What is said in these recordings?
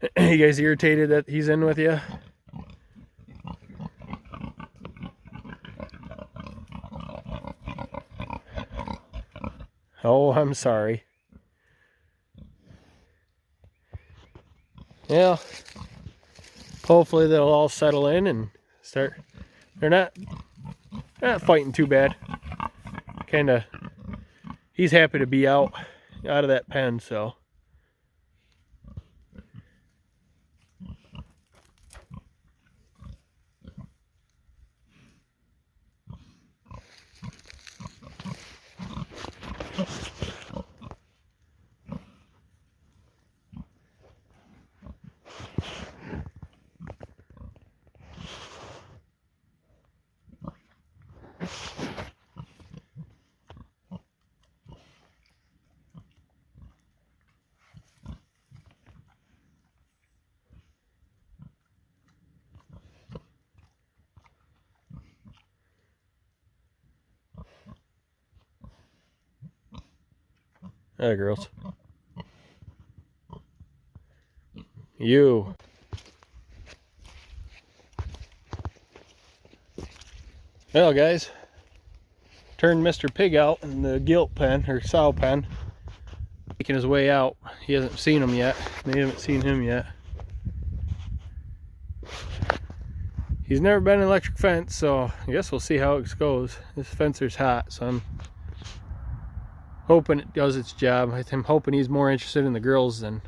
You guys irritated that he's in with you? Oh, I'm sorry. Yeah. Hopefully they'll all settle in and start. They're not fighting too bad. Kind of. He's happy to be out of that pen, so. Hey, girls. You. Well, guys, turned Mr. Pig out in the gilt pen, or sow pen. Making his way out. He hasn't seen him yet. They haven't seen him yet. He's never been in electric fence, so I guess we'll see how it goes. This fencer's hot, so I'm hoping it does its job. I'm hoping he's more interested in the girls than.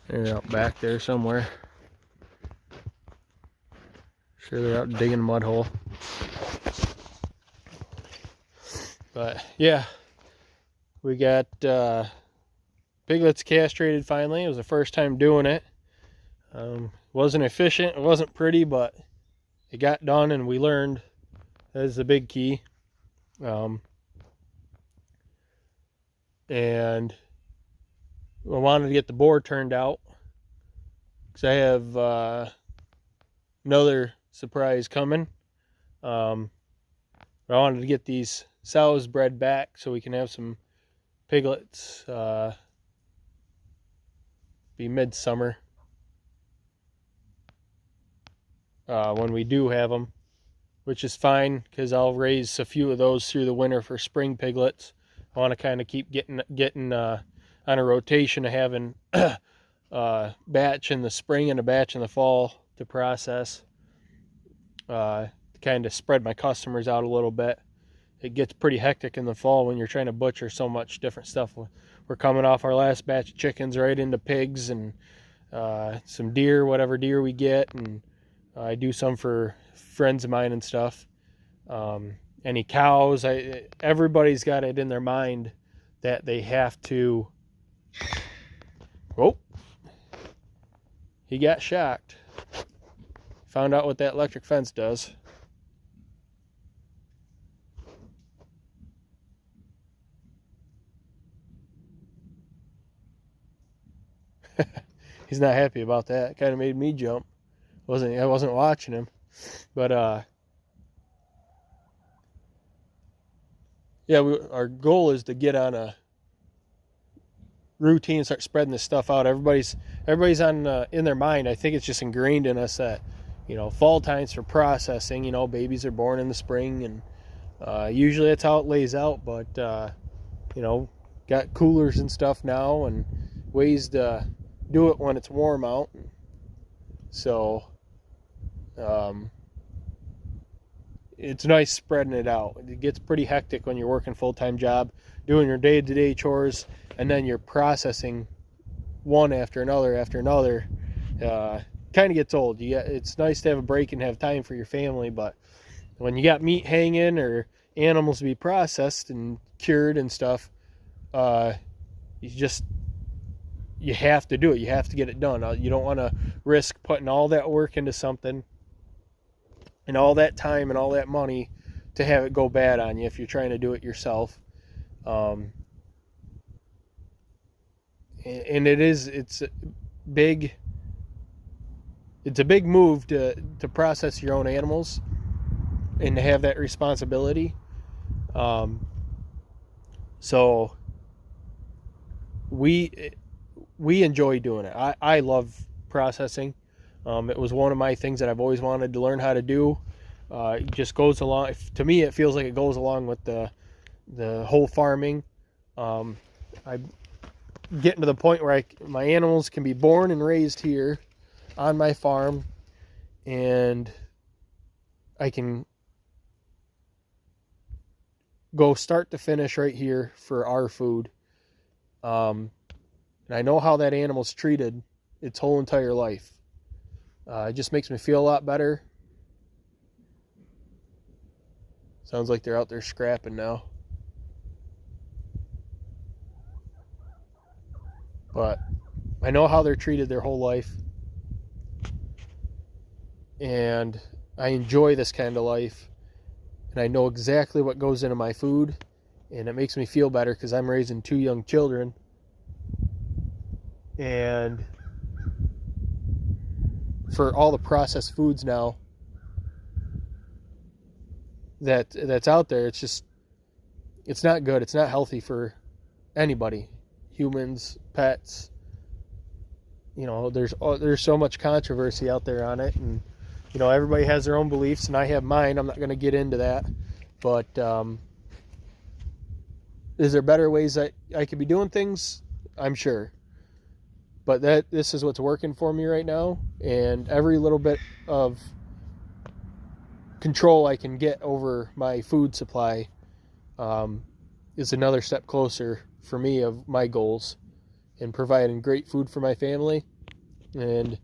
They're out back there somewhere. Sure, they're out digging a mud hole. But yeah, we got piglets castrated finally. It was the first time doing it. Wasn't efficient, it wasn't pretty, but it got done and we learned. That is the big key. And I wanted to get the boar turned out because I have another surprise coming. I wanted to get these sows bred back so we can have some piglets. Be midsummer when we do have them, which is fine because I'll raise a few of those through the winter for spring piglets. I want to kind of keep getting on a rotation of having a batch in the spring and a batch in the fall to process. To kind of spread my customers out a little bit. It gets pretty hectic in the fall when you're trying to butcher so much different stuff. We're coming off our last batch of chickens right into pigs and some deer, whatever deer we get, and I do some for friends of mine and stuff. Any cows, everybody's got it in their mind that they have to. Oh, he got shocked. Found out what that electric fence does. He's not happy about that. It kind of made me jump. I wasn't watching him, but yeah, our goal is to get on a routine and start spreading this stuff out. Everybody's on in their mind. I think it's just ingrained in us that fall times for processing. Babies are born in the spring, and usually that's how it lays out. But got coolers and stuff now, and ways to do it when it's warm out. So it's nice spreading it out. It gets pretty hectic when you're working full-time job, doing your day-to-day chores, and then you're processing one after another. Kind of gets old. It's nice to have a break and have time for your family, but when you got meat hanging or animals to be processed and cured and stuff, you have to do it. You have to get it done. You don't want to risk putting all that work into something and all that time and all that money to have it go bad on you if you're trying to do it yourself. and it's big. It's a big move to process your own animals and to have that responsibility. So we enjoy doing it. I love processing. It was one of my things that I've always wanted to learn how to do. It just goes along. To me, it feels like it goes along with the whole farming. I'm getting to the point where my animals can be born and raised here on my farm, and I can go start to finish right here for our food. And I know how that animal's treated its whole entire life. It just makes me feel a lot better. Sounds like they're out there scrapping now. But I know how they're treated their whole life. And I enjoy this kind of life. And I know exactly what goes into my food. And it makes me feel better because I'm raising 2 young children. And for all the processed foods now that's out there, it's not good. It's not healthy for anybody, humans, pets. You know, there's so much controversy out there on it, and you know, everybody has their own beliefs, and I have mine. I'm not going to get into that, but is there better ways that I could be doing things? I'm sure, but this is what's working for me right now, and every little bit of control I can get over my food supply is another step closer for me of my goals, and providing great food for my family and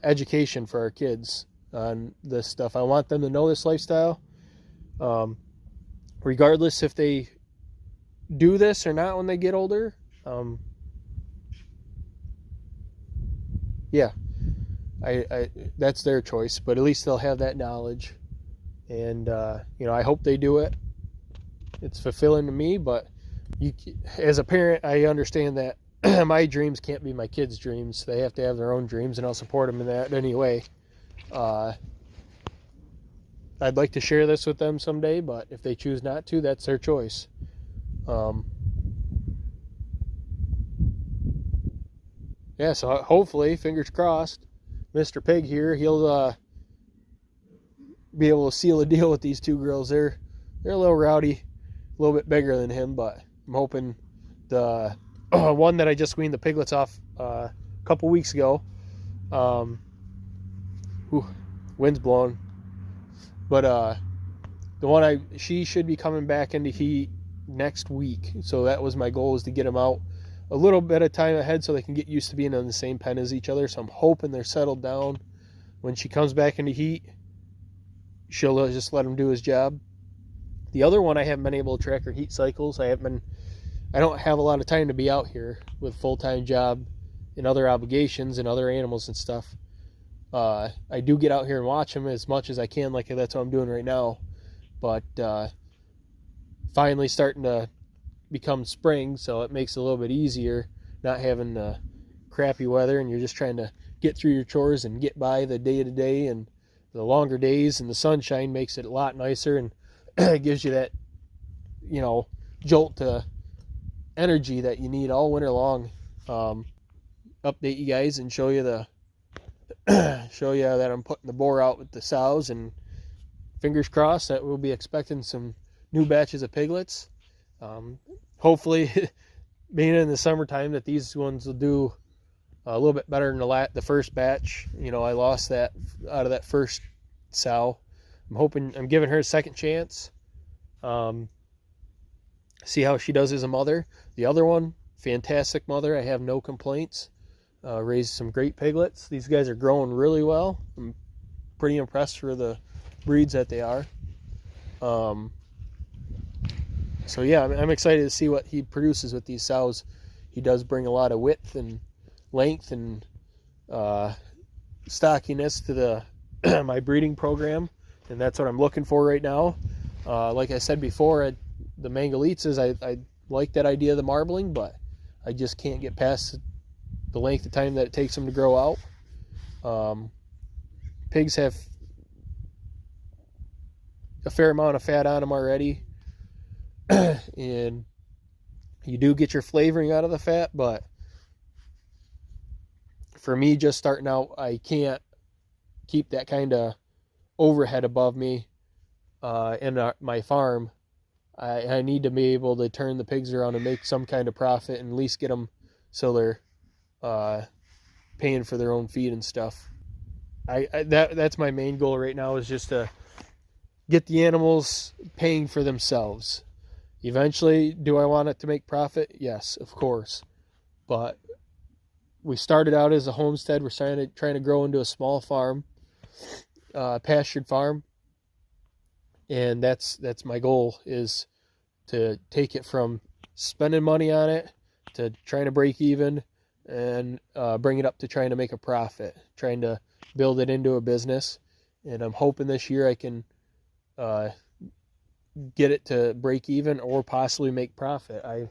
education for our kids on this stuff. I want them to know this lifestyle, regardless if they do this or not when they get older. Yeah, I that's their choice, but at least they'll have that knowledge. And you know, I hope they do it. It's fulfilling to me, but as a parent, I understand that my dreams can't be my kids' dreams. They have to have their own dreams, and I'll support them in that anyway. I'd like to share this with them someday, but if they choose not to, that's their choice. Yeah, so hopefully, fingers crossed, Mr. Pig here, he'll be able to seal a deal with these 2 girls. They're a little rowdy, a little bit bigger than him, but I'm hoping the one that I just weaned the piglets off a couple weeks ago. Wind's blowing, but the one she should be coming back into heat next week. So that was my goal, is to get them out a little bit of time ahead so they can get used to being in the same pen as each other. So I'm hoping they're settled down. When she comes back into heat, she'll just let him do his job. The other one, I haven't been able to track her heat cycles. I don't have a lot of time to be out here with full-time job and other obligations and other animals and stuff. I do get out here and watch them as much as I can, like that's what I'm doing right now. But finally starting to become spring, so it makes it a little bit easier not having the crappy weather, and you're just trying to get through your chores and get by the day-to-day, and the longer days and the sunshine makes it a lot nicer, and it gives you that, you know, jolt to energy that you need all winter long. Update you guys and show you that I'm putting the boar out with the sows, and fingers crossed that we'll be expecting some new batches of piglets. Hopefully, being in the summertime, that these ones will do a little bit better than the first batch. You know, I lost that out of that first sow. I'm giving her a second chance. See how she does as a mother. The other one, fantastic mother. I have no complaints. Raised some great piglets. These guys are growing really well. I'm pretty impressed for the breeds that they are. So yeah, I'm excited to see what he produces with these sows. He does bring a lot of width and length and stockiness to my breeding program, and that's what I'm looking for right now. Like I said before, the Mangalitses, I like that idea of the marbling, but I just can't get past the length of time that it takes them to grow out. Pigs have a fair amount of fat on them already, and you do get your flavoring out of the fat, but for me, just starting out, I can't keep that kind of overhead above me in my farm. I need to be able to turn the pigs around and make some kind of profit, and at least get them so they're paying for their own feed and stuff. That's my main goal right now, is just to get the animals paying for themselves. Eventually, do I want it to make profit? Yes, of course. But we started out as a homestead. We're trying to grow into a small farm, pastured farm. And that's my goal, is to take it from spending money on it to trying to break even, and bring it up to trying to make a profit, trying to build it into a business. And I'm hoping this year I can get it to break even or possibly make profit. I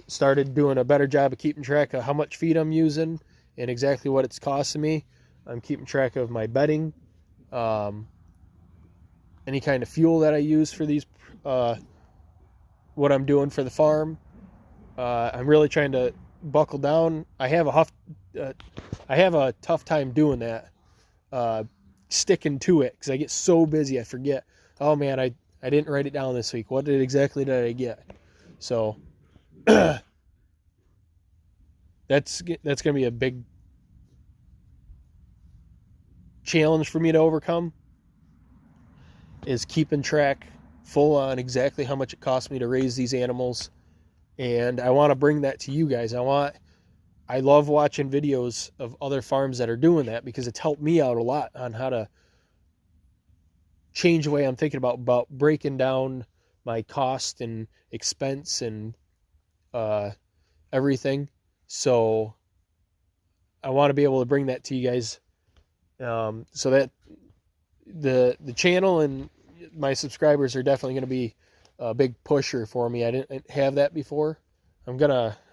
started doing a better job of keeping track of how much feed I'm using and exactly what it's costing me. I'm keeping track of my bedding, any kind of fuel that I use for these, what I'm doing for the farm. I'm really trying to buckle down. I have a tough time doing that, sticking to it, because I get so busy I forget. Oh man, I didn't write it down this week. What exactly did I get? So that's gonna be a big challenge for me to overcome, is keeping track full on exactly how much it costs me to raise these animals. And I want to bring that to you guys. I love watching videos of other farms that are doing that, because it's helped me out a lot on how to change the way I'm thinking about breaking down my cost and expense and everything. So I want to be able to bring that to you guys, so that the channel and my subscribers are definitely going to be a big pusher for me. I didn't have that before. I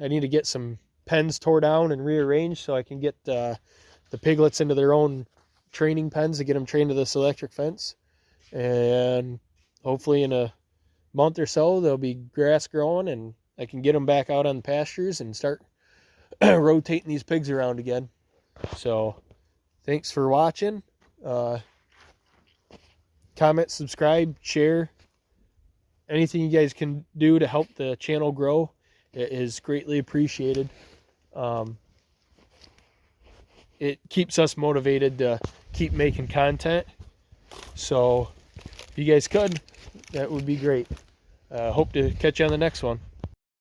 need to get some pens tore down and rearranged so I can get the piglets into their own training pens to get them trained to this electric fence. And hopefully in a month or so, there'll be grass growing and I can get them back out on the pastures and start rotating these pigs around again. So thanks for watching. Comment, subscribe, share. Anything you guys can do to help the channel grow, it is greatly appreciated. It keeps us motivated to keep making content. So if you guys could, that would be great. Hope to catch you on the next one.